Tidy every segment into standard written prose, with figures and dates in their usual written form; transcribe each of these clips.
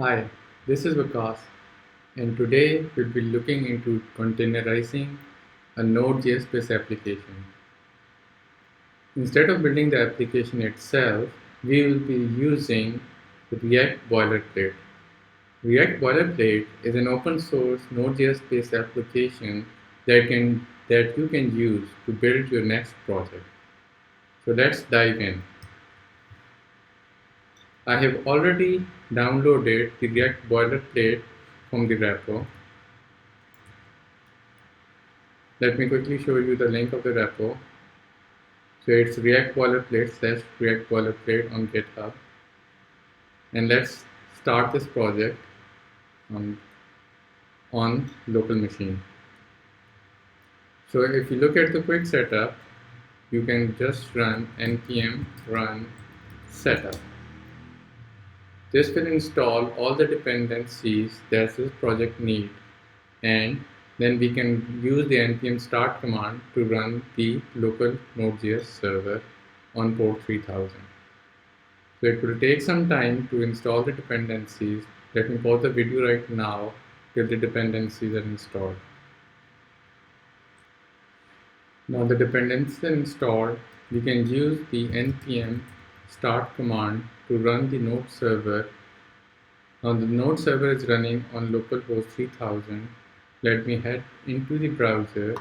Hi, this is Vikas, and today we'll be looking into containerizing a Node.js based application. Instead of building the application itself, we will be using React Boilerplate. React Boilerplate is an open source Node.js based application that you can use to build your next project. So let's dive in. I have already downloaded the React Boilerplate from the repo. Let me quickly show you the link of the repo. So it's React Boilerplate / React Boilerplate on GitHub. And let's start this project on local machine. So if you look at the quick setup, you can just run npm run setup. This will install all the dependencies that this project needs, and then we can use the npm start command to run the local Node.js server on port 3000. So it will take some time to install the dependencies. Let me pause the video right now till the dependencies are installed. Now the dependencies are installed, we can use the npm start command to run the node server. Now the node server is running on localhost 3000. Let me head into the browser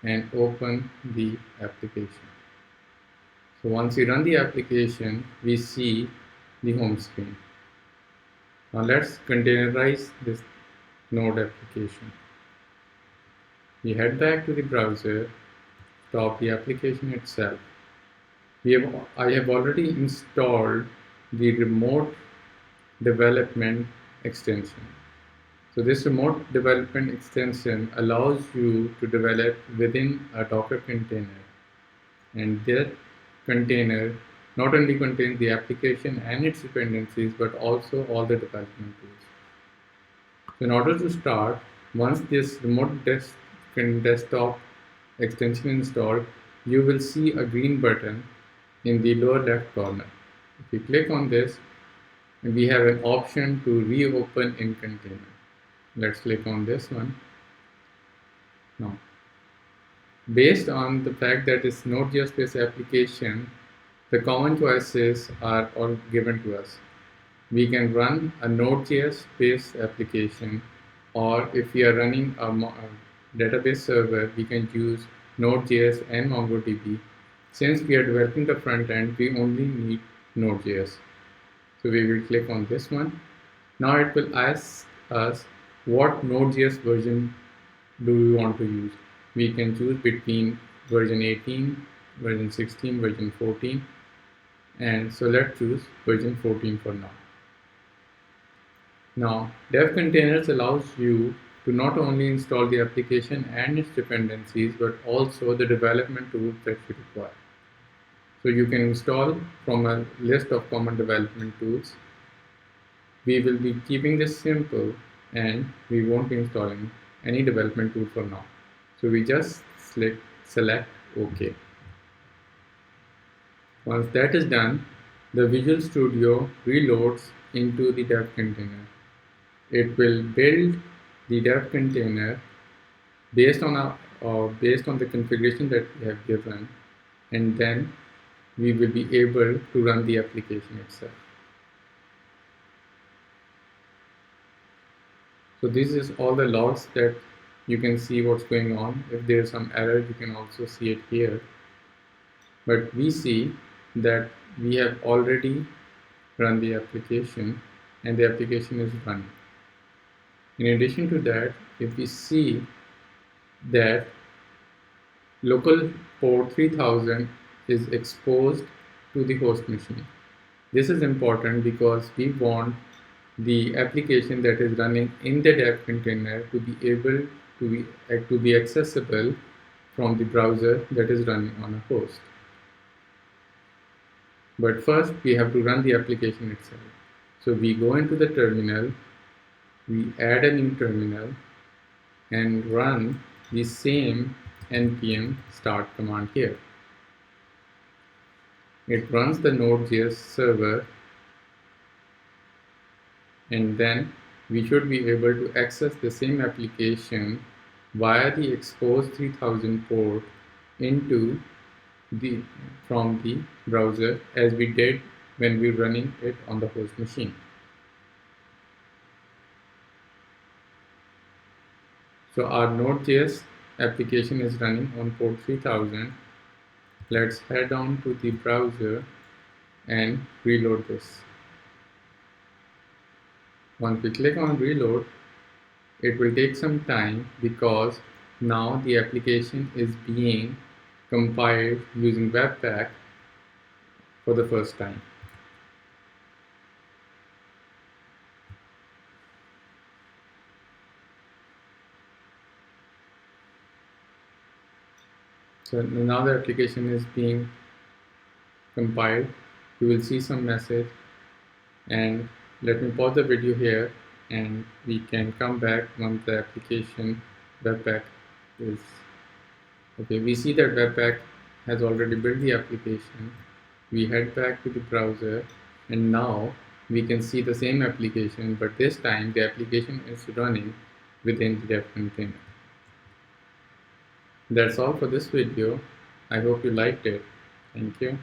and open the application. So once we run the application, we see the home screen. Now let's containerize this node application. We head back to the browser, stop the application itself. I have already installed the remote development extension. So this remote development extension allows you to develop within a Docker container. And that container not only contains the application and its dependencies, but also all the development tools. So in order to start, once this remote desktop extension installed, you will see a green button in the lower left corner. If you click on this, we have an option to reopen in container. Let's click on this one. Now, based on the fact that it's Node.js based application, the common choices are all given to us. We can run a Node.js based application, or if we are running a database server, we can use Node.js and MongoDB. Since we are developing the front end, we only need Node.js. So we will click on this one. Now it will ask us what Node.js version do we want to use. We can choose between version 18, version 16, version 14. And so let's choose version 14 for now. Now, dev containers allows you to not only install the application and its dependencies, but also the development tools that you require. So you can install from a list of common development tools. We will be keeping this simple and we won't be installing any development tool for now. So we just select OK. Once that is done, the Visual Studio reloads into the dev container. It will build the dev container based on the configuration that we have given, and then we will be able to run the application itself. So this is all the logs that you can see what's going on. If there is some error, you can also see it here. But we see that we have already run the application and the application is running. In addition to that, if we see that local port 3000 is exposed to the host machine. This is important because we want the application that is running in the dev container to be able to be accessible from the browser that is running on a host. But first, we have to run the application itself. So we go into the terminal, we add a new terminal, and run the same npm start command here. It runs the Node.js server and then we should be able to access the same application via the expose 3000 port into the from the browser as we did when we were running it on the host machine. So our node.js application is running on port 3000. Let's head on to the browser and reload this. Once we click on reload, it will take some time because now the application is being compiled using Webpack for the first time. So now the application is being compiled. You will see some message, and let me pause the video here and we can come back once the application Webpack is okay. We see that Webpack has already built the application. We head back to the browser and now we can see the same application, but this time the application is running within the dev container. That's all for this video. I hope you liked it. Thank you.